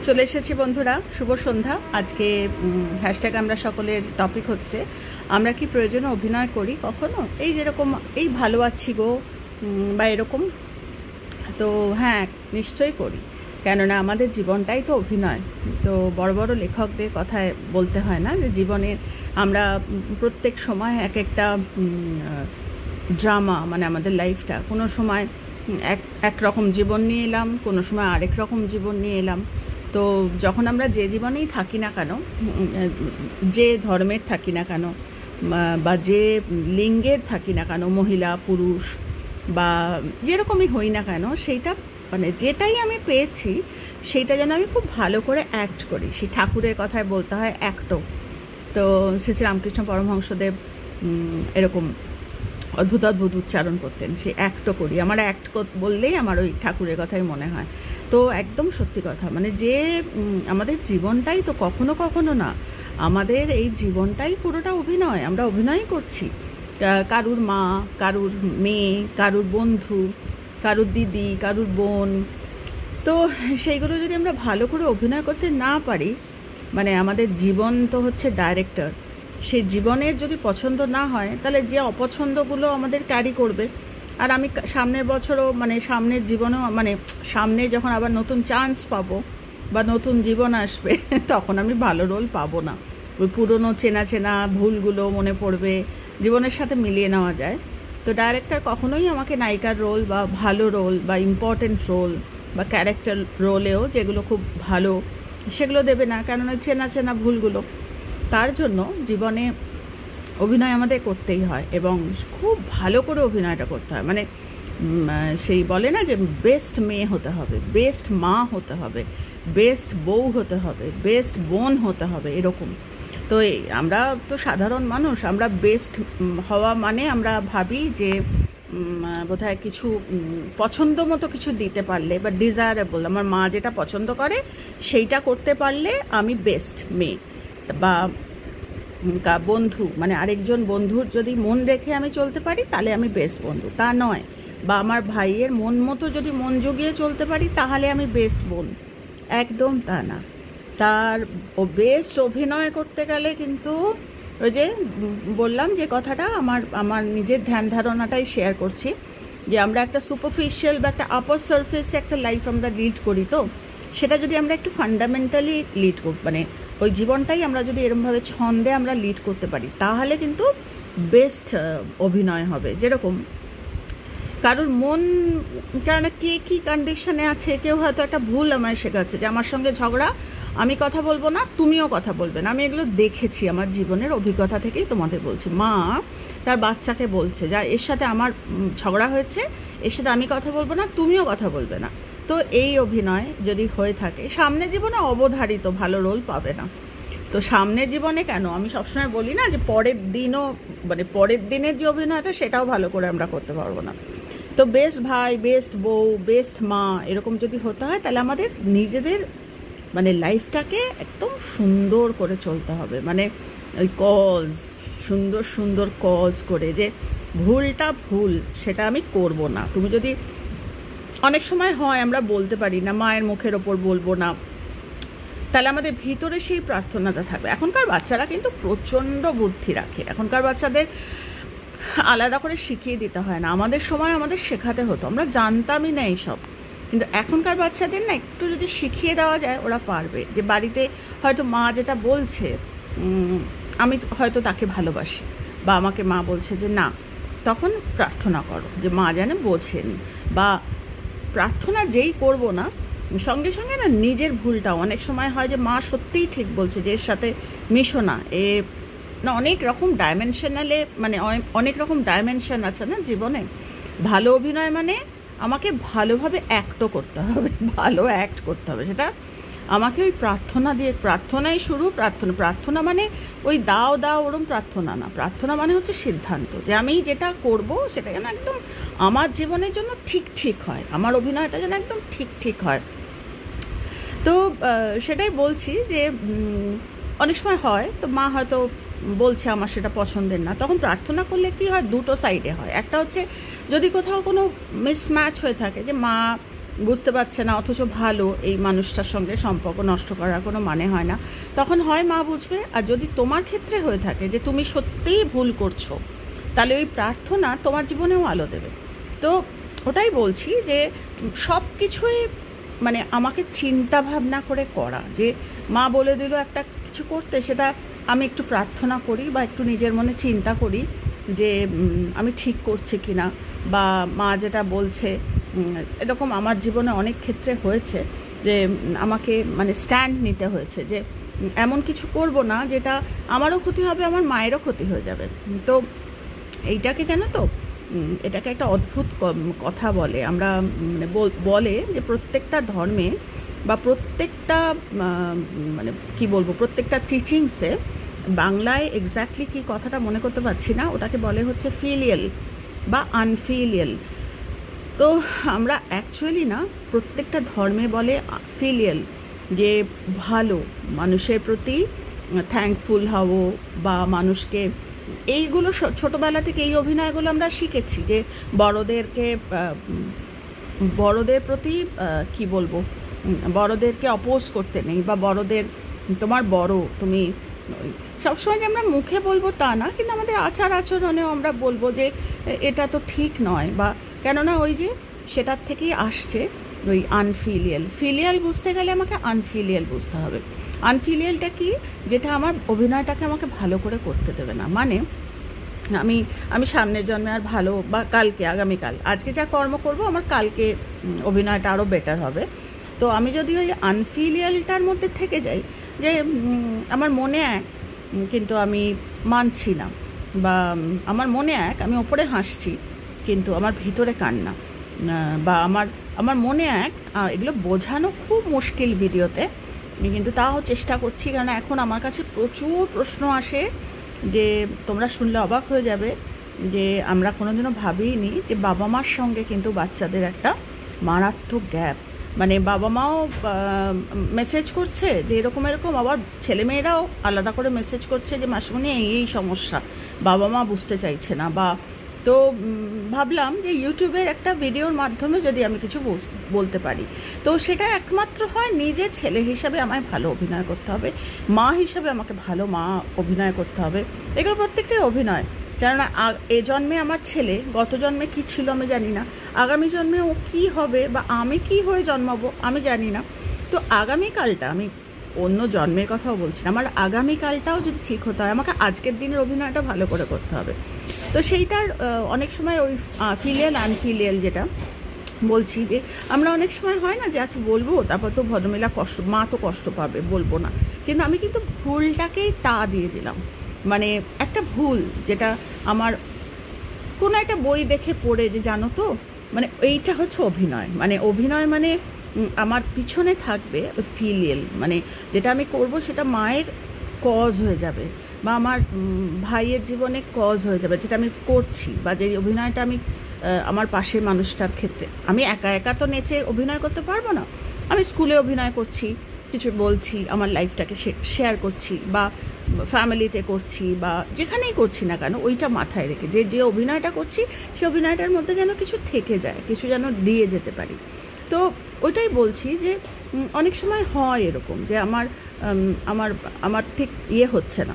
চলে এসেছি বন্ধুরা, শুভ সন্ধ্যা। আজকে হ্যাশট্যাগ আমরা সকলের টপিক হচ্ছে আমরা কি প্রয়োজনে অভিনয় করি কখনো, এই যেরকম এই ভালো আছি গো বা এরকম। তো হ্যাঁ, নিশ্চয়ই করি, কেননা আমাদের জীবনটাই তো অভিনয়। তো বড় বড় লেখকদের কথায় বলতে হয় না যে জীবনের আমরা প্রত্যেক সময় এক একটা ড্রামা, মানে আমাদের লাইফটা কোনো সময় এক রকম জীবন নিয়ে এলাম, কোনো সময় আরেক রকম জীবন নিয়ে এলাম। তো যখন আমরা যে জীবনেই থাকি না কেন, যে ধর্মের থাকি না কেন বা যে লিঙ্গের থাকি না কেন, মহিলা পুরুষ বা যেরকমই হই না কেন, সেইটা মানে যেটাই আমি পেয়েছি সেইটা যেন আমি খুব ভালো করে অ্যাক্ট করি। সেই ঠাকুরের কথায় বলতে হয় অ্যাক্টও। তো শ্রী শ্রী রামকৃষ্ণ পরমহংসদেব এরকম অদ্ভুত অদ্ভুত উচ্চারণ করতেন, সেই অ্যাক্টও করি। আমার অ্যাক্ট বললেই আমার ওই ঠাকুরের কথাই মনে হয়। তো একদম সত্যি কথা, মানে যে আমাদের জীবনটাই তো কখনো কখনো না, আমাদের এই জীবনটাই পুরোটা অভিনয়। আমরা অভিনয় করছি, কারুর মা, কারুর মেয়ে, কারুর বন্ধু, কারুর দিদি, কারুর বোন। তো সেইগুলো যদি আমরা ভালো করে অভিনয় করতে না পারি, মানে আমাদের জীবন তো হচ্ছে ডাইরেক্টর, সেই জীবনের যদি পছন্দ না হয় তাহলে যে অপছন্দগুলো আমাদের ক্যারি করবে। আর আমি সামনের বছরও, মানে সামনের জীবনেও, মানে সামনে যখন আবার নতুন চান্স পাবো বা নতুন জীবন আসবে তখন আমি ভালো রোল পাবো না। ওই পুরনো চেনা চেনা ভুলগুলো মনে পড়বে, জীবনের সাথে মিলিয়ে নেওয়া যায়। তো ডাইরেক্টর কখনোই আমাকে নায়িকার রোল বা ভালো রোল বা ইম্পর্টেন্ট রোল বা ক্যারেক্টার রোলেও যেগুলো খুব ভালো সেগুলো দেবে না, কেননা চেনা চেনা ভুলগুলো। তার জন্য জীবনে অভিনয় আমাদের করতেই হয় এবং খুব ভালো করে অভিনয়টা করতে হয়। মানে সেই বলে না যে বেস্ট মেয়ে হতে হবে, বেস্ট মা হতে হবে, বেস্ট বউ হতে হবে, বেস্ট বোন হতে হবে, এরকম। তো আমরা তো সাধারণ মানুষ, আমরা বেস্ট হওয়া মানে আমরা ভাবি যে বোধহয় কিছু পছন্দ মতো কিছু দিতে পারলে বা ডিজায়ারেবল, আমার মা যেটা পছন্দ করে সেইটা করতে পারলে আমি বেস্ট মেয়ে। বা বন্ধু, মানে আরেকজন বন্ধুর যদি মন রেখে আমি চলতে পারি তাহলে আমি বেস্ট বন্ধু, তা নয়। বা আমার ভাইয়ের মন মতো যদি মন জুগিয়ে চলতে পারি তাহলে আমি বেস্ট বোন, একদম তা না। তার বেস্ট অভিনয় করতে গেলে কিন্তু ওই যে বললাম যে কথাটা, আমার নিজের ধ্যান ধারণাটাই শেয়ার করছি, যে আমরা একটা সুপারফিশিয়াল বা একটা আপার সারফেসে একটা লাইফ আমরা লিড করি। তো সেটা যদি আমরা একটু ফান্ডামেন্টালি লিড করি, মানে ওই জীবনটাই আমরা যদি এরকমভাবে ছন্দে আমরা লিড করতে পারি, তাহলে কিন্তু বেস্ট অভিনয় হবে। যেরকম কারোর মন, কেন কে কী কন্ডিশনে আছে, কেউ হয়তো একটা ভুল আমায় শেখাচ্ছে যে আমার সঙ্গে ঝগড়া, আমি কথা বলবো না, তুমিও কথা বলবে না। আমি এগুলো দেখেছি, আমার জীবনের অভিজ্ঞতা থেকেই তোমাদের বলছি। মা তার বাচ্চাকে বলছে যা এর সাথে আমার ঝগড়া হয়েছে, এর সাথে আমি কথা বলবো না, তুমিও কথা বলবে না। তো এই অভিনয় যদি হয়ে থাকে, সামনের জীবনে অবধারিত ভালো রোল পাবে না। তো সামনের জীবনে কেন, আমি সবসময় বলি না যে পরের দিনও, মানে পরের দিনের যে অভিনয়টা সেটাও ভালো করে আমরা করতে পারবো না। তো বেস্ট ভাই, বেস্ট বউ, বেস্ট মা এরকম যদি হতে হয় তাহলে আমাদের নিজেদের মানে লাইফটাকে একদম সুন্দর করে চলতে হবে। মানে ওই কজ, সুন্দর সুন্দর কজ করে, যে ভুলটা ভুল সেটা আমি করব না। তুমি যদি, অনেক সময় হয় আমরা বলতে পারি না, মায়ের মুখের ওপর বলবো না, তাহলে আমাদের ভিতরে সেই প্রার্থনাটা থাকবে। এখনকার বাচ্চারা কিন্তু প্রচণ্ড বুদ্ধি রাখে, এখনকার বাচ্চাদের আলাদা করে শিখিয়ে দিতে হয় না। আমাদের সময় আমাদের শেখাতে হতো, আমরা জানতামই না এইসব। কিন্তু এখনকার বাচ্চাদের না একটু যদি শিখিয়ে দেওয়া যায় ওরা পারবে। যে বাড়িতে হয়তো মা যেটা বলছে, আমি হয়তো তাকে ভালোবাসি, বা আমাকে মা বলছে যে না, তখন প্রার্থনা করো যে মা যেন বোঝেন। বা প্রার্থনা যেই করব না, সঙ্গে সঙ্গে না নিজের ভুলটাও, অনেক সময় হয় যে মা সত্যিই ঠিক বলছে যে এর সাথে মিশো না, এ না অনেক রকম ডাইমেনশনালে, মানে অনেক রকম ডাইমেনশন আছে না জীবনে। ভালো অভিনয় মানে আমাকে ভালোভাবে অ্যাক্টও করতে হবে, ভালো অ্যাক্ট করতে হবে। সেটা আমাকে ওই প্রার্থনা দিয়ে, প্রার্থনাই শুরু। প্রার্থনা মানে ওই দাও দাও ওরম প্রার্থনা না। প্রার্থনা মানে হচ্ছে সিদ্ধান্ত, যে আমি যেটা করব সেটা যেন একদম আমার জীবনের জন্য ঠিক ঠিক হয়, আমার অভিনয়টা যেন একদম ঠিক ঠিক হয়। তো সেটাই বলছি যে অনেক সময় হয় তো মা হয়তো বলছে আমার সেটা পছন্দের না, তখন প্রার্থনা করলে কি হয়, দুটো সাইডে হয়। একটা হচ্ছে যদি কোথাও কোনো মিসম্যাচ হয়ে থাকে, যে মা বুঝতে পারছে না, অথচ ভালো, এই মানুষটার সঙ্গে সম্পর্ক নষ্ট করার কোনো মানে হয় না। তখন হয় মা বুঝবে। আর যদি তোমার ক্ষেত্রে হয়ে থাকে যে তুমি সত্যিই ভুল করছো, তাহলে ওই প্রার্থনা তোমার জীবনেও আলো দেবে। তো ওটাই বলছি যে সব কিছুই মানে আমাকে চিন্তা ভাবনা করে করা, যে মা বলে দিল একটা কিছু করতে, সেটা আমি একটু প্রার্থনা করি বা একটু নিজের মনে চিন্তা করি যে আমি ঠিক করছি কি না, বা মা যেটা বলছে। এরকম আমার জীবনে অনেক ক্ষেত্রে হয়েছে যে আমাকে মানে স্ট্যান্ড নিতে হয়েছে যে এমন কিছু করব না যেটা আমারও ক্ষতি হবে, আমার মায়েরও ক্ষতি হয়ে যাবে। তো এইটাকে জানো তো, এটাকে একটা অদ্ভুত কথা বলে, আমরা মানে বলে যে প্রত্যেকটা ধর্মে বা প্রত্যেকটা মানে কি বলবো, প্রত্যেকটা টিচিংসে, বাংলায় এক্স্যাক্টলি কি কথাটা মনে করতে পারছি না, ওটাকে বলে হচ্ছে ফিলিয়াল বা আনফিলিয়াল। তো আমরা অ্যাকচুয়ালি না, প্রত্যেকটা ধর্মে বলে ফিলিয়াল, যে ভালো মানুষের প্রতি থ্যাঙ্কফুল হব, বা মানুষকে এইগুলো ছোটোবেলা থেকে এই অভিনয়গুলো আমরা শিখেছি, যে বড়দের প্রতি কি বলবো, বড়দেরকে অপোজ করতে নেই, বা বড়দের তোমার বড় তুমি সবসময় যে আমরা মুখে বলবো তা না, কিন্তু আমাদের আচার আচরণেও আমরা বলবো যে এটা তো ঠিক নয়, বা কেননা ওই যে সেটার থেকেই আসছে ওই আনফিলিয়াল। ফিলিয়াল বুঝতে গেলে আমাকে আনফিলিয়াল বুঝতে হবে। আনফিলিয়ালটা কি, যেটা আমার অভিনয়টাকে আমাকে ভালো করে করতে দেবে না। মানে আমি সামনের জন্মে আর ভালো, বা কালকে আগামীকাল আজকে যা কর্ম করব আমার কালকে অভিনয়টা আরও বেটার হবে। তো আমি যদি ওই আনফিলিয়ালটার মধ্যে থেকে যাই, যে আমার মনে এক কিন্তু আমি মানছি না, বা আমার মনে এক আমি ওপরে হাসছি কিন্তু আমার ভিতরে কান্না, বা আমার মনে এক, এগুলো বোঝানো খুব মুশকিল ভিডিওতে, কিন্তু তাও চেষ্টা করছি, কারণ এখন আমার কাছে প্রচুর প্রশ্ন আসে যে তোমরা শুনলে অবাক হয়ে যাবে, যে আমরা কোনোদিনও ভাবিনি যে বাবা মার সঙ্গে কিন্তু বাচ্চাদের একটা মারাত্মক গ্যাপ। মানে বাবা মাও মেসেজ করছে যে এরকম এরকম, আবার ছেলেমেয়েরাও আলাদা করে মেসেজ করছে যে মাসিমণি এই সমস্যা, বাবা মা বুঝতে চাইছে না। বা তো ভাবলাম যে ইউটিউবের একটা ভিডিওর মাধ্যমে যদি আমি কিছু বলতে পারি, তো সেটা একমাত্র হয় নিজের ছেলে হিসাবে আমায় ভালো অভিনয় করতে হবে, মা হিসাবে আমাকে ভালো অভিনয় করতে হবে। এগুলো প্রত্যেকটাই অভিনয়, কেননা এ জন্মে আমার ছেলে গত জন্মে কি ছিল আমি জানি না, আগামী জন্মে ও কী হবে বা আমি কি হয়ে জন্মাবো আমি জানি না। তো আগামীকালটা, আমি অন্য জন্মের কথাও বলছি না, আমার আগামীকালটাও যদি ঠিক হতে হয় আমাকে আজকের দিনের অভিনয়টা ভালো করে করতে হবে। তো সেইটার অনেক সময় ওই ফিলিয়াল আনফিলিয়াল যেটা বলছি, যে আমরা অনেক সময় হয় না যে আচ্ছা বলবো, তারপর তো ভদ্রমহিলা মা তো কষ্ট পাবে, বলবো না, কিন্তু আমি কিন্তু ভুলটাকেই তা দিয়ে দিলাম। মানে একটা ভুল যেটা আমার কোনো একটা বই দেখে পড়ে, যে জানো তো মানে এইটা হচ্ছে অভিনয়, মানে অভিনয় মানে আমার পিছনে থাকবে ফিলিয়াল, মানে যেটা আমি করব সেটা মায়ের কজ হয়ে যাবে, বা আমার ভাইয়ের জীবনে কজ হয়ে যাবে যেটা আমি করছি, বা যে অভিনয়টা আমি আমার পাশের মানুষটার ক্ষেত্রে, আমি একা একা তো নেচে অভিনয় করতে পারবো না। আমি স্কুলে অভিনয় করছি, কিছু বলছি, আমার লাইফটাকে শেয়ার করছি, বা ফ্যামিলিতে করছি, বা যেখানেই করছি না কেন, ওইটা মাথায় রেখে যে অভিনয়টা করছি সে অভিনয়টার মধ্যে যেন কিছু থেকে যায়, কিছু যেন দিয়ে যেতে পারি। তো ওইটাই বলছি যে অনেক সময় হয় এরকম যে আমার ঠিক হচ্ছে না,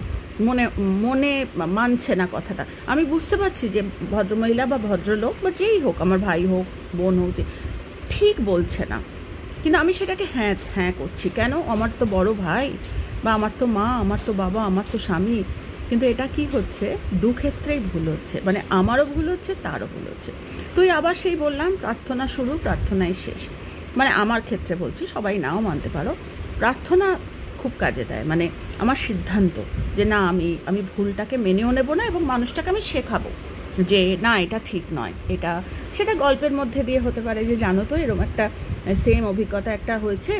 মনে মানছে না কথাটা। আমি বুঝতে পারছি যে ভদ্রমহিলা বা ভদ্রলোক বা যেই হোক, আমার ভাই হোক বোন হোক, যে ঠিক বলছে না, কিন্তু আমি সেটাকে হ্যাঁ হ্যাঁ করছি। কেন? আমার তো বড় ভাই, বা আমার তো মা, আমার তো বাবা, আমার তো স্বামী। কিন্তু এটা কি হচ্ছে, দু ক্ষেত্রেই ভুল হচ্ছে, মানে আমারও ভুল হচ্ছে, তারও ভুল হচ্ছে। তুই আবার সেই বললাম, প্রার্থনা শুরু, প্রার্থনাই শেষ। মানে আমার ক্ষেত্রে বলছি, সবাই নাও মানতে পারো, প্রার্থনা খুব কাজে দেয়। মানে আমার সিদ্ধান্ত যে না, আমি ভুলটাকে মেনেও নেব না, এবং মানুষটাকে আমি শেখাবো যে না এটা ঠিক নয়। সেটা গল্পের মধ্যে দিয়ে হতে পারে, যে জানো তো এরকম একটা সেম অভিজ্ঞতা একটা হয়েছে,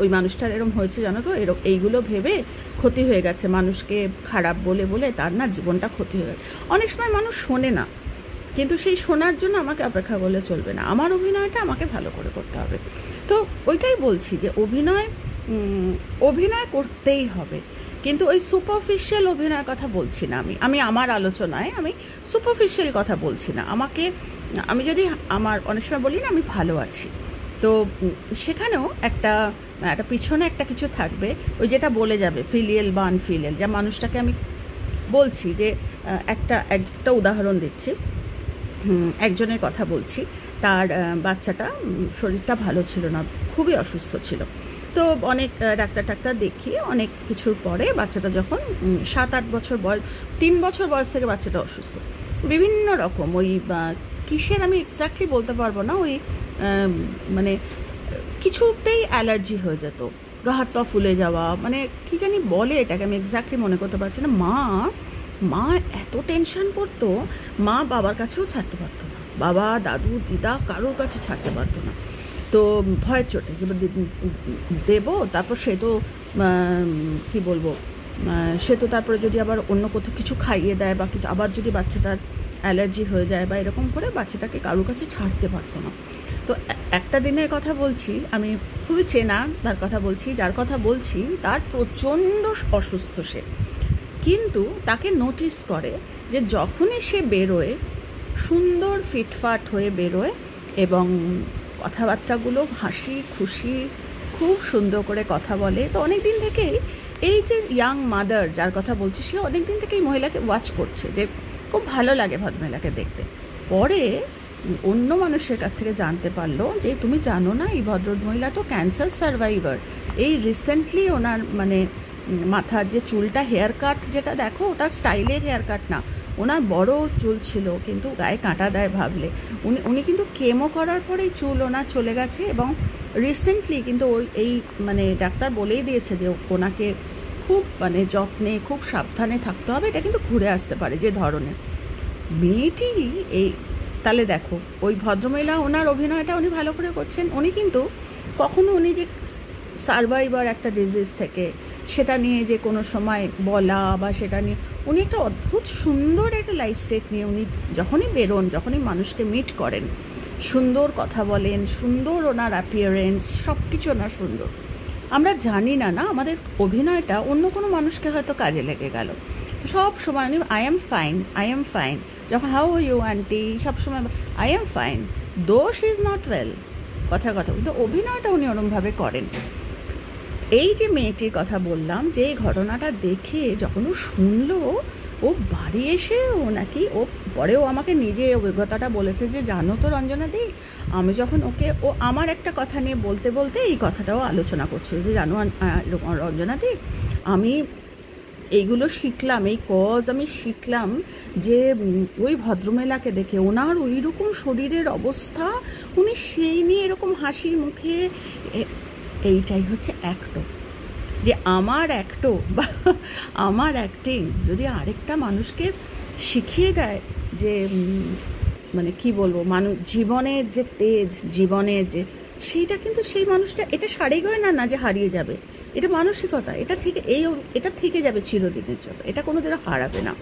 ওই মানুষটার এরকম হয়েছে জানো তো, এইগুলো ভেবে ক্ষতি হয়ে গেছে, মানুষকে খারাপ বলে বলে তার না জীবনটা ক্ষতি হয়ে গেছে। অনেক সময় মানুষ শোনে না, কিন্তু সেই শোনার জন্য আমাকে অপেক্ষা করলে চলবে না, আমার অভিনয়টা আমাকে ভালো করে করতে হবে। তো ওইটাই বলছি যে অভিনয় করতেই হবে, কিন্তু ওই সুপারফিশিয়াল অভিনয়ের কথা বলছি না। আমি আমার আলোচনায় আমি সুপারফিশিয়াল কথা বলছি না। আমাকে আমি যদি আমার অনেক সময় বলি না আমি ভালো আছি, তো সেখানেও একটা পিছনে একটা কিছু থাকবে, ওই যেটা বলে যাবে ফিলিয়াল বা আনফিলিয়াল। যা মানুষটাকে আমি বলছি যে একটা উদাহরণ দিচ্ছি, একজনের কথা বলছি, তার বাচ্চাটা শরীরটা ভালো ছিল না, খুবই অসুস্থ ছিল। তো অনেক ডাক্তার দেখিয়ে অনেক কিছুর পরে বাচ্চাটা যখন 7-8 বছর বয়স, 3 বছর বয়স থেকে বাচ্চাটা অসুস্থ, বিভিন্ন রকম ওই কিসের আমি এক্স্যাক্টলি বলতে পারবো না, ওই মানে কিছুতেই অ্যালার্জি হয়ে যেত, গা হাত পা ফুলে যাওয়া, মানে কী জানি বলে এটাকে, আমি এক্স্যাক্টলি মনে করতে পারছি না। মা এত টেনশন করতো, মা বাবার কাছেও ছাড়তে পারতো না, বাবা দাদু দিদা কারোর কাছে ছাড়তে পারতো না। তো ভয়ের চোটে দেবো, তারপর সে তো কী বলবো, সে তো তারপরে যদি আবার অন্য কোথাও কিছু খাইয়ে দেয় বা কিছু, আবার যদি বাচ্চাটার অ্যালার্জি হয়ে যায় বা এরকম করে বাচ্চাটাকে কারোর কাছে ছাড়তে পারতো না। তো একটা দিনের কথা বলছি, আমি খুবই চেনা তার কথা বলছি, যার কথা বলছি তার প্রচণ্ড অসুস্থ সে, কিন্তু তাকে নোটিস করে যে যখনই সে বেরোয় সুন্দর ফিটফাট হয়ে বেরোয় এবং কথাবার্তাগুলো হাসি খুশি, খুব সুন্দর করে কথা বলে। তো অনেক দিন থেকেই এই যে ইয়াং মাদার যার কথা বলছি, সে অনেক দিন থেকে এই মহিলাকে ওয়াচ করছে, যে খুব ভালো লাগে ভদ্রমহিলাকে দেখতে। পরে অন্য মানুষের কাছ থেকে জানতে পারলো যে তুমি জানো না এই ভদ্রমহিলা তো ক্যান্সার সার্ভাইভার, এই রিসেন্টলি ওনার মানে মাথার যে চুলটা হেয়ার কাট যেটা দেখো ওটা স্টাইলের হেয়ার কাট না, ওনার বড় চুল ছিল কিন্তু গায়ে কাঁটা দেয় ভাবলে, উনি কিন্তু কেমো করার পরেই চুল ওনার চলে গেছে। এবং রিসেন্টলি কিন্তু এই মানে ডাক্তার বলেই দিয়েছে যে ওনাকে খুব মানে যত্নে খুব সাবধানে থাকতে হবে, এটা কিন্তু ঘুরে আসতে পারে যে ধরনের। মেয়েটি এই তাহলে দেখো ওই ভদ্রমহিলা ওনার অভিনয়টা উনি ভালো করে করছেন, উনি কিন্তু কখনো উনি যে সার্ভাইভার একটা ডিজিজ থেকে সেটা নিয়ে যে কোনো সময় বলা বা সেটা নিয়ে, উনি একটা অদ্ভুত সুন্দর একটা লাইফ স্টেট নিয়ে উনি যখনই বেরোন, যখনই মানুষকে মিট করেন, সুন্দর কথা বলেন, সুন্দর ওনার অ্যাপিয়ারেন্স, সব কিছু ওনার সুন্দর। আমরা জানি না আমাদের অভিনয়টা অন্য কোনো মানুষকে হয়তো কাজে লেগে গেল, তো সব সময় উনি আই এম ফাইন, যখন হাউ ইউ আন্টি, সবসময় I am fine, though she is not well, কথা কিন্তু অভিনয়টা উনি ওরমভাবে করেন। এই যে মেয়েটির কথা বললাম, যে এই ঘটনাটা দেখে যখন ও শুনলো, ও বাড়ি এসে ও নাকি ও পরেও আমাকে নিজে অভিজ্ঞতাটা বলেছে যে জানো তো রঞ্জনা দি, আমি যখন ওকে ও আমার একটা কথা নিয়ে বলতে এই কথাটাও আলোচনা করছিল যে জানো রঞ্জনা দি, আমি এইগুলো শিখলাম, এই আমি শিখলাম যে ওই ভদ্রমহিলাকে দেখে ওনার ওই রকম শরীরের অবস্থা, উনি সেই নিয়ে এরকম হাসির মুখে, এইটাই হচ্ছে অ্যাক্টো। যে আমার অ্যাক্টো বা আমার অ্যাক্টিং যদি আরেকটা মানুষকে শিখিয়ে দেয় যে মানে কি বলবো, জীবনের যে তেজ, জীবনের যে সেইটা, কিন্তু সেই মানুষটা এটা সারি গয়না না যে হারিয়ে যাবে, এটা মানসিকতা, এটা থেকে যাবে চিরদিনের জন্য, এটা কোনোদিনও হারাবে না।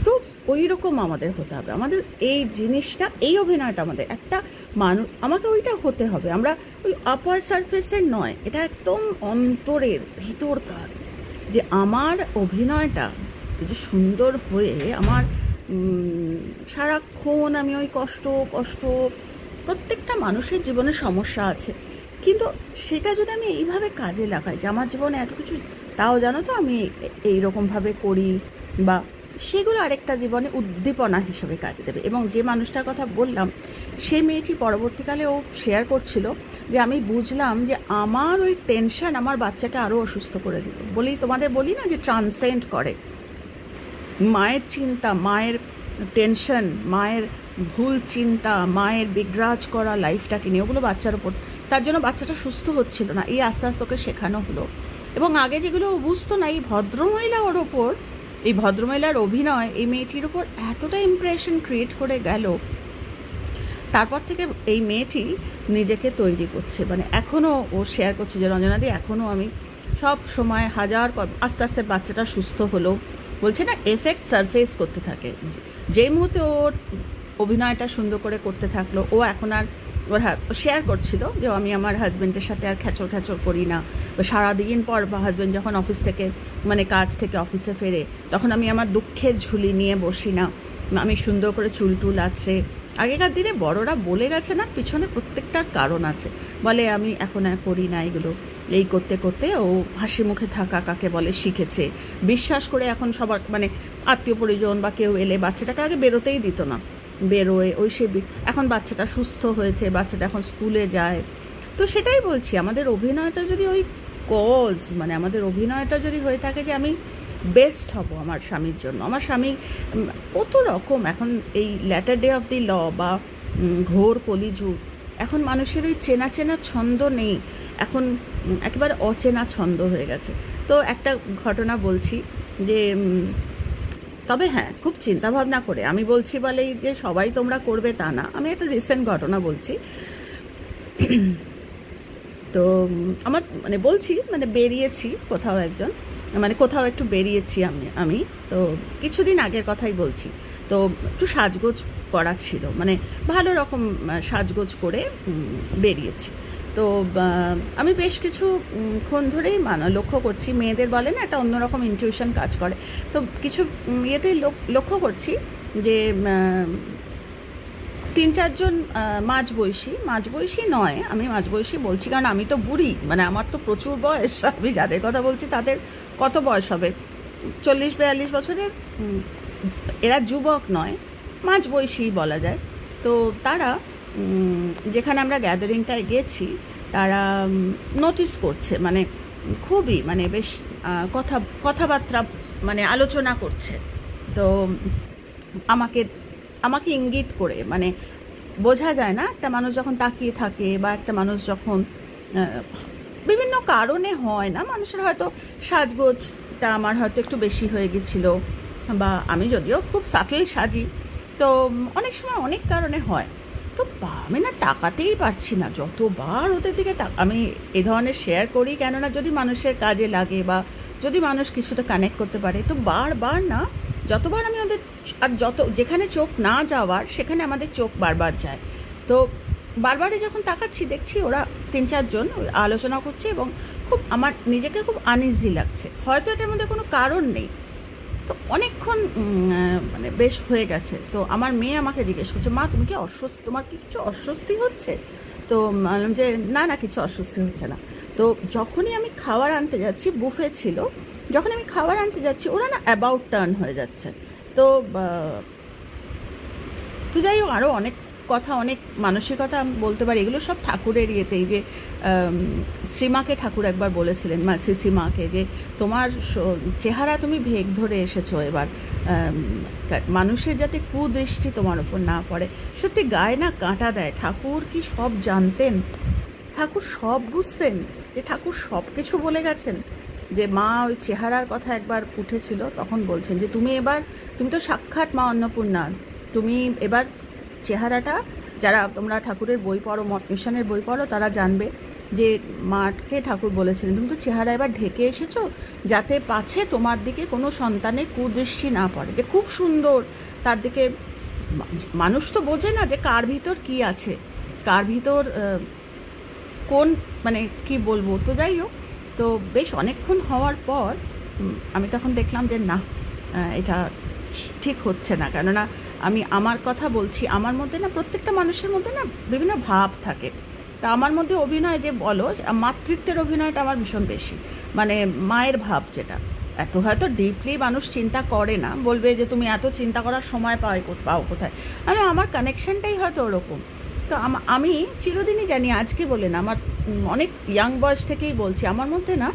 তো ওই রকম আমাদের হতে হবে, আমাদের এই জিনিসটা, এই অভিনয়টা আমাদের একটা আমাকে ওইটা হতে হবে, আমরা ওই আপার সারফেসের নয়, এটা একদম অন্তরের ভিতরকার, যে আমার অভিনয়টা যদি সুন্দর হয়ে আমার সারাক্ষণ আমি ওই কষ্ট প্রত্যেকটা মানুষের জীবনে সমস্যা আছে, কিন্তু সেটা যদি আমি এইভাবে কাজে লাগাই যে আমার জীবনে এত কিছু, তাও জানো তো আমি এইরকমভাবে করি, বা সেগুলো আরেকটা জীবনে উদ্দীপনা হিসেবে কাজে দেবে। এবং যে মানুষটার কথা বললাম, সে মেয়েটি পরবর্তীকালে ও শেয়ার করছিল যে আমি বুঝলাম যে আমার ওই টেনশন আমার বাচ্চাকে আরও অসুস্থ করে দিত। তোমাদের বলি না যে ট্রান্সেন্ড করে, মায়ের চিন্তা, মায়ের টেনশন, মায়ের ভুল চিন্তা, মায়ের বিগ্রাজ করা লাইফটাকে নিয়ে, ওগুলো বাচ্চার ওপর, তার জন্য বাচ্চাটা সুস্থ হচ্ছিল না, এই আস্তে আস্তে ওকে শেখানো হলো। এবং আগে যেগুলো ও বুঝতো না, এই ভদ্রমহিলা ওর ওপর, এই ভদ্রমহিলার অভিনয় এই মেয়েটির ওপর এতটা ইমপ্রেশন ক্রিয়েট করে গেল, তারপর থেকে এই মেয়েটি নিজেকে তৈরি করছে। মানে এখনও ও শেয়ার করছে যে রঞ্জনাদি, এখনও আমি সব সময় আস্তে আস্তে বাচ্চাটা সুস্থ হলো, বলছে না এফেক্ট সারফেস করতে থাকে, যেই মুহূর্তে ওর অভিনয়টা সুন্দর করে করতে থাকলো, ও এখন আর ওর শেয়ার করছিল যে আমি আমার হাজব্যান্ডের সাথে আর খ্যাচর করি না, সারাদিন পর বা হাজব্যান্ড যখন অফিস থেকে মানে কাজ থেকে অফিসে ফেরে, তখন আমি আমার দুঃখের ঝুলি নিয়ে বসি না, আমি সুন্দর করে চুল আছে, আগেকার দিনে বড়রা বলে গেছে না, পিছনে প্রত্যেকটার কারণ আছে। বলে আমি এখন আর করি না এগুলো, এই করতে করতে ও হাসি মুখে থাকা কাকে বলে শিখেছে, বিশ্বাস করে এখন সবার মানে আত্মীয় পরিজন বা কেউ এলে বাচ্চাটাকে আগে বেরোতেই দিত না, বেরোয় ওই সে এখন বাচ্চাটা সুস্থ হয়েছে, বাচ্চাটা এখন স্কুলে যায়। তো সেটাই বলছি, আমাদের অভিনয়টা যদি ওই কজ মানে আমাদের অভিনয়টা যদি হয়ে থাকে যে আমি বেস্ট হব আমার স্বামীর জন্য। আমার স্বামী কত রকম এখন এই ল্যাটার ডে অফ দি ল বা ঘোর কলিযুগ, এখন মানুষের ওই চেনা চেনা ছন্দ নেই, এখন একেবারে অচেনা ছন্দ হয়ে গেছে। তো একটা ঘটনা বলছি যে তবে হ্যাঁ, খুব চিন্তা ভাবনা করে আমি বলছি বলেই যে সবাই তোমরা করবে তা না। আমি একটা রিসেন্ট ঘটনা বলছি। তো আমার মানে বলছি মানে বেরিয়েছি কোথাও মানে কোথাও একটু বেরিয়েছি আমি তো কিছুদিন আগের কথাই বলছি। তো একটু সাজগোজ করা ছিল, মানে ভালো রকম সাজগোজ করে বেরিয়েছি। তো আমি বেশ কিছুক্ষণ ধরেই লক্ষ্য করছি, মেয়েদের বলে না একটা অন্যরকম ইনটিউশন কাজ করে। তো কিছু ইয়েতেই লক্ষ্য করছি যে 3-4 জন মাঝবয়সী নয়, আমি মাঝবয়সী বলছি কারণ আমি তো বুড়ি, মানে আমার তো প্রচুর বয়স। আমি যাদের কথা বলছি তাদের কত বয়স হবে, 40-42 বছরের, এরা যুবক নয়, মাঝবয়সী বলা যায়। তো তারা যেখানে আমরা গ্যাদারিংটায় গেছি তারা নোটিস করছে, মানে খুবই মানে বেশ কথাবার্তা মানে আলোচনা করছে। তো আমাকে ইঙ্গিত করে, মানে বোঝা যায় না একটা মানুষ যখন তাকিয়ে থাকে বা একটা মানুষ যখন বিভিন্ন কারণে হয় না, মানুষের হয়তো সাজগোজটা আমার হয়তো একটু বেশি হয়ে গেছিলো, বা আমি যদিও খুব সাটেল সাজি, তো অনেক সময় অনেক কারণে হয়। তো আমি না তাকাতেই পারছি না, যতবার ওদের দিকে আমি এ ধরনের শেয়ার করি, কেননা যদি মানুষের কাজে লাগে বা যদি মানুষ কিছুটা কানেক্ট করতে পারে, তো বারবার না যতবার আমি ওদের, আর যেখানে চোখ না যাওয়ার সেখানে আমাদের চোখ বারবার যায়। তো বারবারই যখন তাকাচ্ছি দেখছি ওরা 3-4 জন আলোচনা করছে এবং খুব আমার নিজেকে খুব আনইজি লাগছে, হয়তো এটার মধ্যে কোনো কারণ নেই। তো অনেকক্ষণ মানে বেশ হয়ে গেছে। তো আমার মেয়ে আমাকে জিজ্ঞেস করছে, মা তুমি কি তোমার কি কিছু অস্বস্তি হচ্ছে? তো বললাম যে না কিছু অস্বস্তি হচ্ছে না। তো যখনই আমি খাবার আনতে যাচ্ছি, বুফে ছিল, যখন আমি খাবার আনতে যাচ্ছি ওরা না অ্যাবাউট টার্ন হয়ে যাচ্ছে। তো যাই হোক, আরও অনেক কথা, অনেক মানসিকতা আমি বলতে পারি, এগুলো সব ঠাকুরের ইয়েতেই। যে শ্রীমাকে ঠাকুর একবার বলেছিলেন, শ্রীমাকে, যে তোমার চেহারা তুমি ভেগ ধরে এসেছো, এবার মানুষের যাতে কুদৃষ্টি তোমার ওপর না পড়ে। সত্যি গায়ে না কাঁটা দেয়। ঠাকুর কি সব জানতেন, ঠাকুর সব বুঝতেন, যে ঠাকুর সব কিছু বলে গেছেন। যে মা ওই চেহারার কথা একবার উঠেছিল, তখন বলছেন যে তুমি তো সাক্ষাৎ মা অন্নপূর্ণা, তুমি এবার চেহারাটা, যারা তোমরা ঠাকুরের বই পড়ো, মঠ মিশনের বই পড়ো, তারা জানবে যে মাকে ঠাকুর বলেছিলেন তুমি তো চেহারা এবার ঢেকে এসেছো, যাতে পাছে তোমার দিকে কোনো সন্তানের কুদৃষ্টি না পড়ে। যে খুব সুন্দর, তার দিকে মানুষ তো বোঝে না যে কার ভিতর কি আছে, কার ভিতর কোন মানে কি বলবো। তো যাই হোক, তো বেশ অনেকক্ষণ হওয়ার পর আমি তখন দেখলাম যে না, এটা ঠিক হচ্ছে না। কেননা আমি আমার কথা বলছি, আমার মধ্যে না, প্রত্যেকটা মানুষের মধ্যে না বিভিন্ন ভাব থাকে। তা আমার মধ্যে অভিনয় যে বলো, মাতৃত্বের অভিনয়টা আমার ভীষণ বেশি, মানে মায়ের ভাব, যেটা এত হয়তো ডিপলি মানুষ চিন্তা করে না, বলবে যে তুমি এত চিন্তা করার সময় পাও কোথায়। আমার কানেকশনটাই হয়তো ওরকম। তো আমি চিরদিনই জানি, আজকে বলে না, আমার অনেক ইয়াং বয়স থেকেই বলছি, আমার মধ্যে না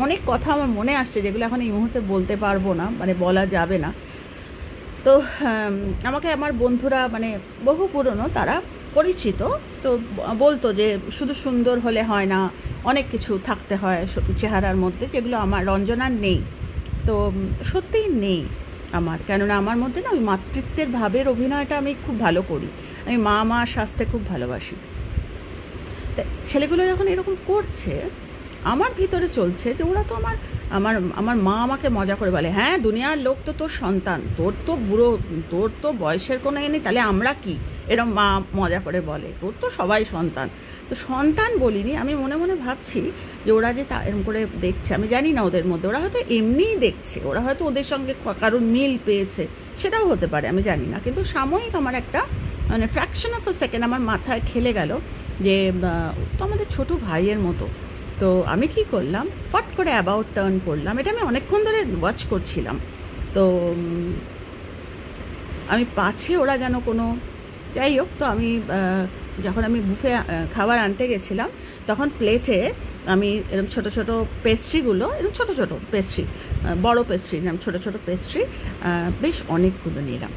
অনেক কথা আমার মনে আসছে, যেগুলো এখন এই মুহূর্তে বলতে পারবো না, মানে বলা যাবে না। তো আমাকে আমার বন্ধুরা, মানে বহু পুরনো, তারা পরিচিত, তো বলতো যে শুধু সুন্দর হলে হয় না, অনেক কিছু থাকতে হয় চেহারার মধ্যে, যেগুলো আমার রঞ্জনার নেই। তো সত্যিই নেই আমার, কেননা আমার মধ্যে না ওই মাতৃত্বের ভাবের অভিনয়টা আমি খুব ভালো করি। আমি মা সাজতে খুব ভালোবাসি। ছেলেগুলো যখন এরকম করছে, আমার ভিতরে চলছে যে ওরা তো আমার আমার আমার মা আমাকে মজা করে বলে, হ্যাঁ দুনিয়ার লোক তো তোর সন্তান, তোর তো বুড়ো, তোর তো বয়সের কোনো নেই, তাহলে আমরা কি, এরম মা মজা করে বলে, তোর তো সবাই সন্তান। তো সন্তান বলিনি, আমি মনে মনে ভাবছি যে ওরা যে এরকম করে দেখছে, আমি জানি না ওদের মধ্যে, ওরা হয়তো এমনিই দেখছে, ওরা হয়তো ওদের সঙ্গে কারোর মিল পেয়েছে, সেটাও হতে পারে, আমি জানি না। কিন্তু সাময়িক আমার একটা মানে ফ্র্যাকশন অফ আ সেকেন্ড আমার মাথায় খেলে গেল যে তো আমাদের ছোটো ভাইয়ের মতো। তো আমি কি করলাম, ফট করে অ্যাবাউট টার্ন করলাম, এটা আমি অনেকক্ষণ ধরে ওয়াচ করছিলাম। তো আমি পাছে ওরা যেন কোনো, যাই হোক, তো আমি যখন আমি বুফে খাবার আনতে গেছিলাম তখন প্লেটে আমি এরকম ছোটো ছোটো পেস্ট্রিগুলো, এরকম ছোটো ছোটো পেস্ট্রি, বড়ো পেস্ট্রি না, ছোটো ছোটো পেস্ট্রি বেশ অনেকগুলো নিলাম।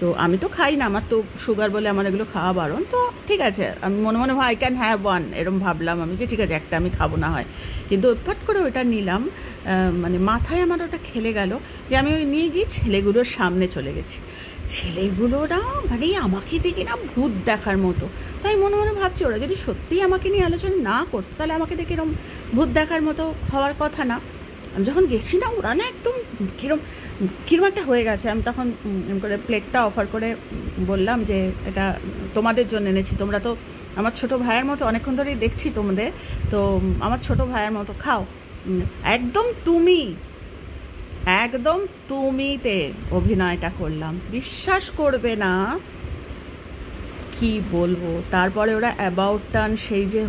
তো আমি তো খাই না, আমার তো সুগার বলে আমার এগুলো খাওয়া বারণ, তো ঠিক আছে, আমি মনে মনে আই ক্যান হ্যাভ ওয়ান, এরকম ভাবলাম আমি যে ঠিক আছে একটা আমি খাবো না হয়, কিন্তু ফট করে ওটা নিলাম, মানে মাথায় আমার ওটা খেলে গেল যে আমি ওই নিয়ে গিয়ে ছেলেগুলোর সামনে চলে গেছি। ছেলেগুলোরা মানে আমাকে দেখে না ভূত দেখার মতো, তাই মনে মনে ভাবছি ওরা যদি সত্যিই আমাকে নিয়ে আলোচনা না করতো তাহলে আমাকে দেখে এরকম ভূত দেখার মতো হওয়ার কথা না। আমি যখন গেছি না, ওরা না একদম কিরম একটা হয়ে গেছে। আমি তখন করে প্লেটটা অফার করে বললাম যে এটা তোমাদের জন্য এনেছি, তোমরা তো আমার ছোটো ভাইয়ের মতো, অনেকক্ষণ ধরেই দেখছি তোমাদের, তো আমার ছোটো ভাইয়ের মতো খাও। একদম তুমিতে অভিনয়টা করলাম, বিশ্বাস করবে না কি বলবো। তারপরে ওরা অ্যাবাউট টার্ন সেই যে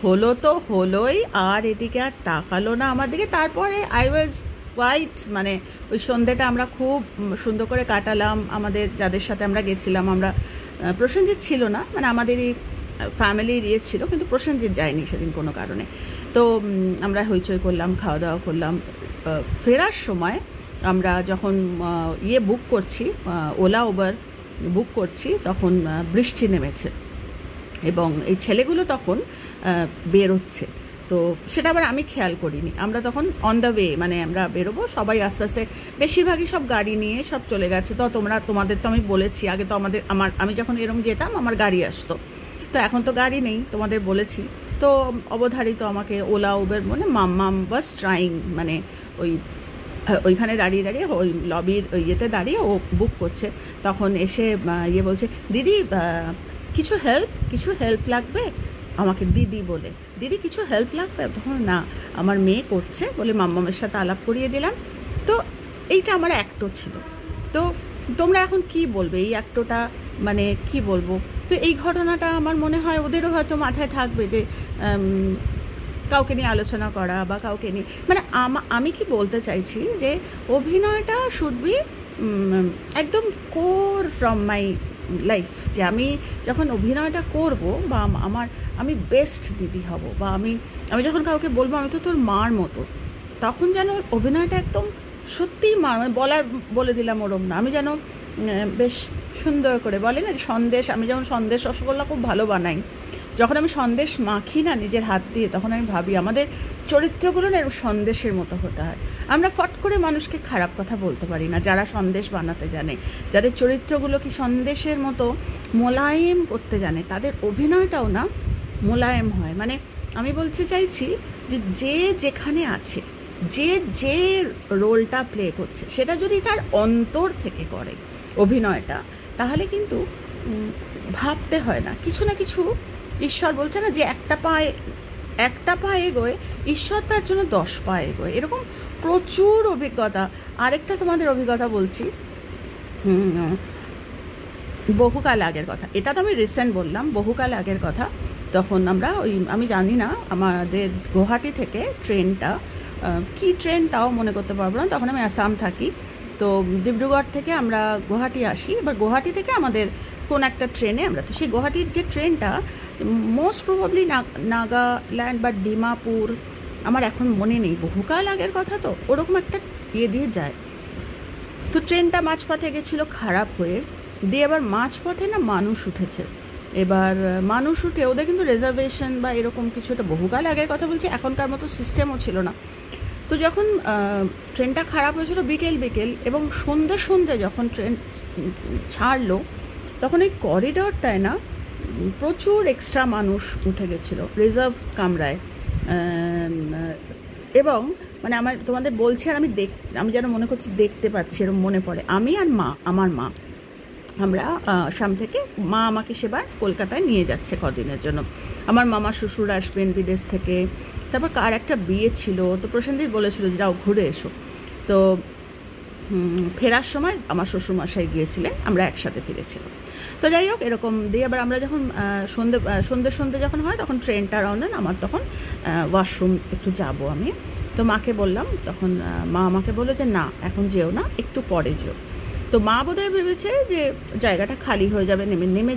হলো তো হলোই, আর এদিকে আর তাকালো না আমার দিকে। তারপরে আই ওয়াজ কোয়াইট, মানে ওই সন্ধ্যেটা আমরা খুব সুন্দর করে কাটালাম, আমাদের যাদের সাথে আমরা গেছিলাম, আমরা প্রসেনজিৎ ছিল না, মানে আমাদেরই ফ্যামিলির ইয়ে ছিল, কিন্তু প্রসেনজিৎ যায়নি সেদিন কোনো কারণে। তো আমরা হইচই করলাম, খাওয়া দাওয়া করলাম। ফেরার সময় আমরা যখন বুক করছি, ওলা উবার বুক করছি, তখন বৃষ্টি নেমেছে এবং এই ছেলেগুলো তখন বেরোচ্ছে। তো সেটা আবার আমি খেয়াল করিনি, আমরা তখন অন দ্য ওয়ে, মানে আমরা বেরোবো, সবাই আস্তে আস্তে বেশিরভাগই সব গাড়ি নিয়ে সব চলে গেছে। তো তোমাদের তো আমি বলেছি আগে, তো আমি যখন এরকম যেতাম আমার গাড়ি আসতো, তো এখন তো গাড়ি নেই, তোমাদের বলেছি। তো অবধারিত আমাকে ওলা উবের, মানে মাম্মাম ওয়াজ ট্রাইং, মানে ওইখানে দাঁড়িয়ে ওই লবির ইয়েতে দাঁড়িয়ে ও বুক করছে। তখন এসে বলছে, দিদি কিছু হেল্প লাগবে, আমাকে দিদি বলে, দিদি কিছু হেল্প লাগবে, তখন না আমার মেয়ে করছে বলে মাম্মামের সাথে আলাপ করিয়ে দিলাম। তো এইটা আমার অ্যাক্টও ছিল। তো তোমরা এখন কি বলবে এই অ্যাক্টটা, মানে কি বলবো। তো এই ঘটনাটা আমার মনে হয় ওদেরও হয়তো মাথায় থাকবে যে কাউকে নিয়ে আলোচনা করা বা কাউকে নিয়ে, মানে আমি কি বলতে চাইছি যে অভিনয়টা শুড বি একদম কোর ফ্রম মাই লাইফ, যে আমি যখন অভিনয়টা করব বা আমি বেস্ট দিদি হব, বা আমি যখন কাউকে বলবো আমি তো তোর মার মতো, তখন যেন অভিনয়টা একদম সত্যিই মার, মানে বলে দিলাম ওরম না, আমি যেন বেশ সুন্দর করে বলে না সন্দেশ, আমি যেমন সন্দেশ রসগোল্লা খুব ভালো বানাই, যখন আমি সন্দেশ মাখি না নিজের হাত দিয়ে, তখন আমি ভাবি আমাদের চরিত্রগুলো না সন্দেশের মতো হতে হয়। আমরা ফট করে মানুষকে খারাপ কথা বলতে পারি না, যারা সন্দেশ বানাতে জানে, যাদের চরিত্রগুলো কি সন্দেশের মতো মোলায়েম করতে জানে, তাদের অভিনয়টাও না মোলায়েম হয়। মানে আমি বলতে চাইছি যে যেখানে আছে, যে রোলটা প্লে করছে, সেটা যদি তার অন্তর থেকে করে অভিনয়টা, তাহলে কিন্তু ভাবতে হয় না, কিছু না কিছু ঈশ্বর বলছে না যে একটা পা এগোয়, ঈশ্বর তার জন্য 10 পা এগোয়, এরকম প্রচুর অভিজ্ঞতা। আরেকটা তোমাদের অভিজ্ঞতা বলছি, বহুকাল আগের কথা, এটা তো আমি রিসেন্ট বললাম, বহুকাল আগের কথা। তখন আমরা আমি জানি না আমাদের গুয়াহাটি থেকে ট্রেনটা কি ট্রেন তাও মনে করতে পারবো না, তখন আমি আসাম থাকি। তো ডিব্রুগড় থেকে আমরা গুয়াহাটি আসি, এবার গুয়াহাটি থেকে আমাদের কোন একটা ট্রেনে আমরা, তো সেই গুয়াহাটির যে ট্রেনটা মোস্ট প্রবাবলি নাগাল্যান্ড বা ডিমাপুর, আমার এখন মনে নেই, বহুকাল আগের কথা, তো ওরকম একটা দিয়ে যায়। তো ট্রেনটা মাঝপথে গেছিলো খারাপ হয়ে, দিয়ে এবার মাঝপথে না মানুষ উঠেছে, এবার মানুষ উঠে ওদের কিন্তু রিজার্ভেশন বা এরকম কিছু, এটা বহুকাল আগের কথা বলছি, এখনকার মতো সিস্টেমও ছিল না। তো যখন ট্রেনটা খারাপ হয়েছিল বিকেল এবং সন্ধ্যে যখন ট্রেন ছাড়লো, তখন ওই করিডরটায় না প্রচুর এক্সট্রা মানুষ উঠে গেছিলো রিজার্ভ কামরায়। এবং মানে তোমাদের বলছি, আর আমি যেন মনে করছি দেখতে পাচ্ছি, এরকম মনে পড়ে। আমি আর আমার মা, আমরা আসাম থেকে, মা আমাকে সেবার কলকাতায় নিয়ে যাচ্ছে কদিনের জন্য। আমার মামা শ্বশুর আসবেন বিদেশ থেকে, তারপর কার একটা বিয়ে ছিল, তো প্রসেনজিৎ বলেছিল যে যাও ঘুরে এসো। তো ফেরার সময় আমার শ্বশুরমশাই গিয়েছিলেন, আমরা একসাথে ফিরেছিলাম। তো যাই হোক, এরকম দিয়ে আবার আমরা যখন সন্ধে যখন হয়, তখন ট্রেনটা রওনা, আমার তখন ওয়াশরুম একটু যাব আমি। তো মাকে বললাম, তখন মা আমাকে বললো যে না এখন যেও না, একটু পরে যেও। তো মা বোধহয় ভেবেছে যে জায়গাটা খালি হয়ে যাবে, নেমে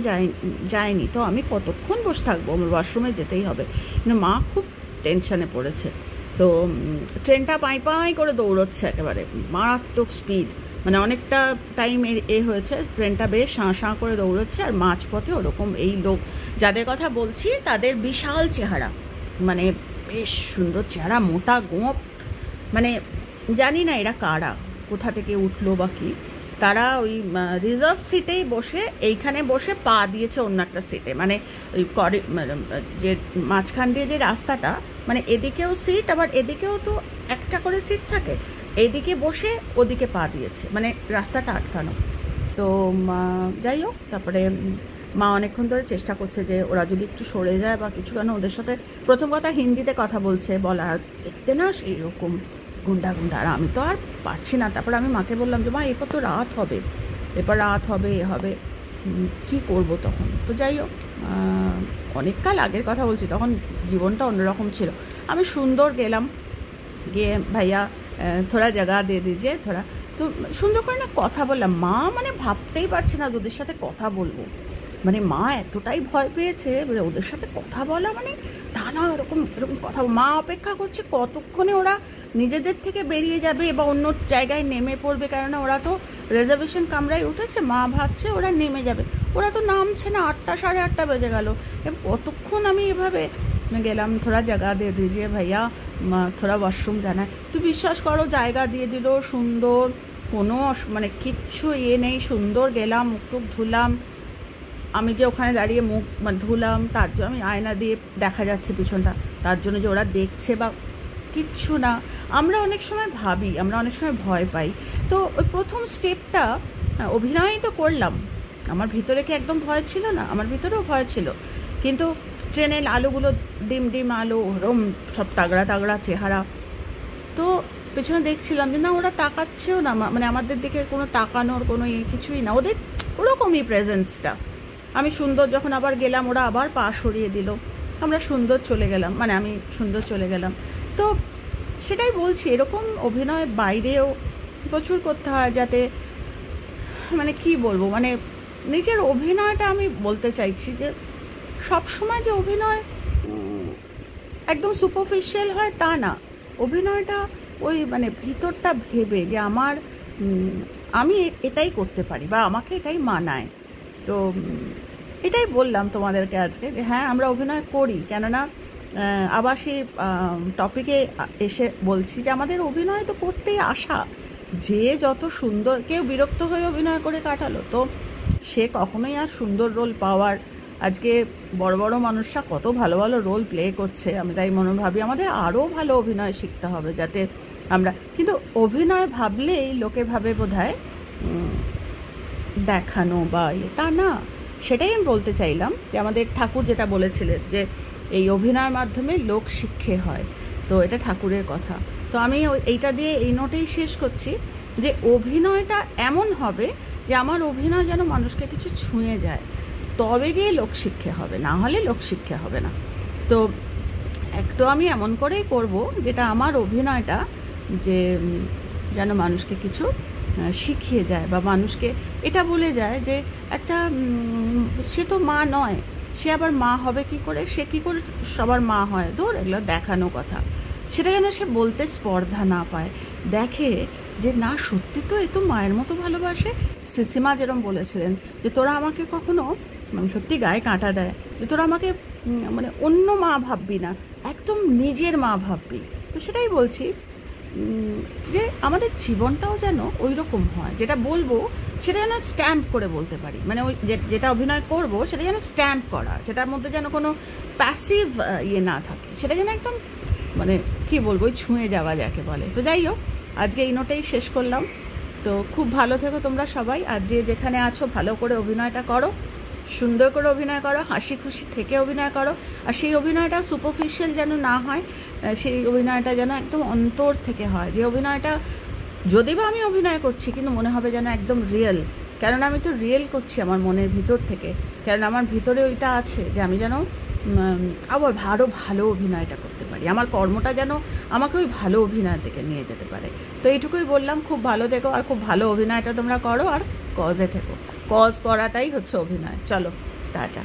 যায়নি। তো আমি কতক্ষণ বসে থাকবো, আমার ওয়াশরুমে যেতেই হবে। কিন্তু মা খুব টেনশানে পড়েছে। তো ট্রেনটা পাই করে দৌড়চ্ছে, একেবারে মারাত্মক স্পিড, মানে অনেকটা টাইম হয়েছে, ট্রেনটা বেশ শাঁ করে দৌড়চ্ছে। আর মাঝপথে ওরকম এই লোক যাদের কথা বলছি তাদের বিশাল চেহারা, মানে বেশ সুন্দর চেহারা, মোটা গোঁপ, মানে জানি না এরা কারা, কোথা থেকে উঠলো বা কি। তারা ওই রিজার্ভ সিটেই বসে, এইখানে বসে পা দিয়েছে অন্য একটা সিটে, মানে ওই যে মাঝখান দিয়ে যে রাস্তাটা, মানে এদিকেও সিট, আবার এদিকেও তো একটা করে সিট থাকে, এদিকে বসে ওদিকে পা দিয়েছে, মানে রাস্তাটা আটকানো। তো যাই হোক, তারপরে মা অনেকক্ষণ ধরে চেষ্টা করছে যে ওরা যদি একটু সরে যায় বা কিছু, কেন ওদের সাথে প্রথম কথা হিন্দিতে কথা বলছে, বলার দেখতে না সেই রকম গুন্ডা, আর আমি তো আর পারছি না। তারপর আমি মাকে বললাম যে মা এরপর তো রাত হবে, এ হবে, কী করবো তখন। তো যাই হোক, অনেককাল আগের কথা বলছি, তখন জীবনটা অন্যরকম ছিল। আমি সুন্দর গেলাম, গিয়ে ভাইয়া থোড়া জায়গা দিয়ে দিজিয়ে থোড়া, তো সুন্দর করে না কথা বললাম। মা মানে ভাবতেই পারছি না ওদের সাথে কথা বলবো, মানে মা এতটাই ভয় পেয়েছে ওদের সাথে কথা বলা, মানে না এরকম কথা। মা অপেক্ষা করছে কতক্ষণে ওরা নিজেদের থেকে বেরিয়ে যাবে বা অন্য জায়গায় নেমে পড়বে, কেননা ওরা তো রিজার্ভেশন কামরায় উঠেছে। মা ভাবছে ওরা নেমে যাবে, ওরা তো নামছে না, 8টা 8:30 বেজে গেল। কতক্ষণ আমি এভাবে গেলাম, থোড়া জায়গা দিয়ে দিজিয়ে ভাইয়া, থোড়া ওয়াশরুম জানায়। তুই বিশ্বাস করো, জায়গা দিয়ে দিল সুন্দর, কোনো মানে কিচ্ছু নেই, সুন্দর গেলাম, মুখ টুক ধুলাম। আমি যে ওখানে দাঁড়িয়ে মুখ ধুলাম, তার জন্য আমি আয়না দিয়ে দেখা যাচ্ছে পিছনটা, তার জন্য যে ওরা দেখছে বা কিচ্ছু না। আমরা অনেক সময় ভাবি, আমরা অনেক সময় ভয় পাই। তো ওই প্রথম স্টেপটা অভিনয় তো করলাম, আমার ভিতরে কি একদম ভয় ছিল না? আমার ভিতরেও ভয় ছিল, কিন্তু ট্রেনের আলোগুলো ডিম আলো, ওরম সব তাগড়া চেহারা। তো পেছনে দেখছিলাম যে না ওরা তাকাচ্ছেও না, মানে আমাদের দিকে কোনো তাকানোর কোনো কিছুই না, ওদের ওরকমই প্রেজেন্সটা। আমি সুন্দর যখন আবার গেলাম, ওরা আবার পা সরিয়ে দিল, আমরা সুন্দর চলে গেলাম, মানে আমি সুন্দর চলে গেলাম। তো সেটাই বলছি, এরকম অভিনয় বাইরেও প্রচুর করতে হয়, যাতে মানে কি বলবো, মানে নিজের অভিনয়টা, আমি বলতে চাইছি যে সব সময় যে অভিনয় একদম সুপারফিশিয়াল হয় তা না। অভিনয়টা ওই মানে ভিতরটা ভেবে যে আমি এটাই করতে পারি বা আমাকে এটাই মানায়। তো এটাই বললাম তোমাদেরকে আজকে, যে হ্যাঁ আমরা অভিনয় করি, কেননা আবার সেই টপিকে এসে বলছি যে আমাদের অভিনয় তো করতেই আসা। যে যত সুন্দর, কেউ বিরক্ত হয়ে অভিনয় করে কাটালো, তো সে কখনোই আর সুন্দর রোল পাওয়ার, আজকে বড় বড় মানুষরা কত ভালো ভালো রোল প্লে করছে, আমি তাই ভাবি আমাদের আরও ভালো অভিনয় শিখতে হবে, যাতে আমরা, কিন্তু অভিনয় ভাবলেই লোকে ভাবে বোধহয় দেখানো বা তা না। সেটাই আমি বলতে চাইলাম, যে আমাদের ঠাকুর যেটা বলেছিলেন যে এই অভিনয়ের মাধ্যমে লোক শিক্ষে হয়, তো এটা ঠাকুরের কথা। তো আমি এইটা দিয়ে এই নোটেই শেষ করছি, যে অভিনয়টা এমন হবে যে আমার অভিনয় যেন মানুষকে কিছু ছুঁয়ে যায়, তবে গিয়ে লোক শিক্ষে হবে, না হলে লোক শিক্ষে হবে না। তো একটু আমি এমন করেই করব, যেটা আমার অভিনয়টা যে যেন মানুষকে কিছু শিখিয়ে যায়, বা মানুষকে এটা বলে যায় যে একটা সে তো মা নয়, সে আবার মা হবে কি করে, সে কি করে সবার মা হয়, ধর এগুলো দেখানো কথা, সেটা যেন সে বলতে স্পর্ধা না পায়, দেখে যে না সত্যি তো এ তো মায়ের মতো ভালোবাসে। সিসিমা যেরকম বলেছিলেন যে তোরা আমাকে কখনো, মানে সত্যি গায়ে কাঁটা দেয়, যে তোরা আমাকে মানে অন্য মা ভাববি না, একদম নিজের মা ভাববি। তো সেটাই বলছি, যে আমাদের জীবনটাও যেন ওই রকম হয়, যেটা বলবো সেটা যেন স্ট্যাম্প করে বলতে পারি, মানে ওই যেটা অভিনয় করবো সেটা যেন স্ট্যাম্প করা, সেটার মধ্যে যেন কোনো প্যাসিভ না থাকে, সেটা যেন একদম মানে কি বলবো, ছুঁয়ে যাওয়া যাকে বলে। তো যাই হোক, আজকে এই নোটেই শেষ করলাম। তো খুব ভালো থেকো তোমরা সবাই, আর যে যেখানে আছো ভালো করে অভিনয়টা করো, সুন্দর করে অভিনয় করো, হাসি খুশি থেকে অভিনয় করো। আর সেই অভিনয়টা সুপারফিশিয়াল যেন না হয়, সেই অভিনয়টা যেন একদম অন্তর থেকে হয়। যে অভিনয়টা যদি বা আমি অভিনয় করছি কিন্তু মনে হবে যেন একদম রিয়েল, কেননা আমি তো রিয়েল করছি আমার মনের ভিতর থেকে, কারণ আমার ভিতরে ওইটা আছে যে আমি যেন আবার আরও ভালো অভিনয়টা করতে পারি, আমার কর্মটা যেন আমাকে ওই ভালো অভিনয়ের দিকে নিয়ে যেতে পারে। তো এইটুকুই বললাম, খুব ভালো থেকো আর খুব ভালো অভিনয়টা তোমরা করো, আর কজে থেকো, কজ করাটাই হচ্ছে অভিনয়। চলো, টাটা।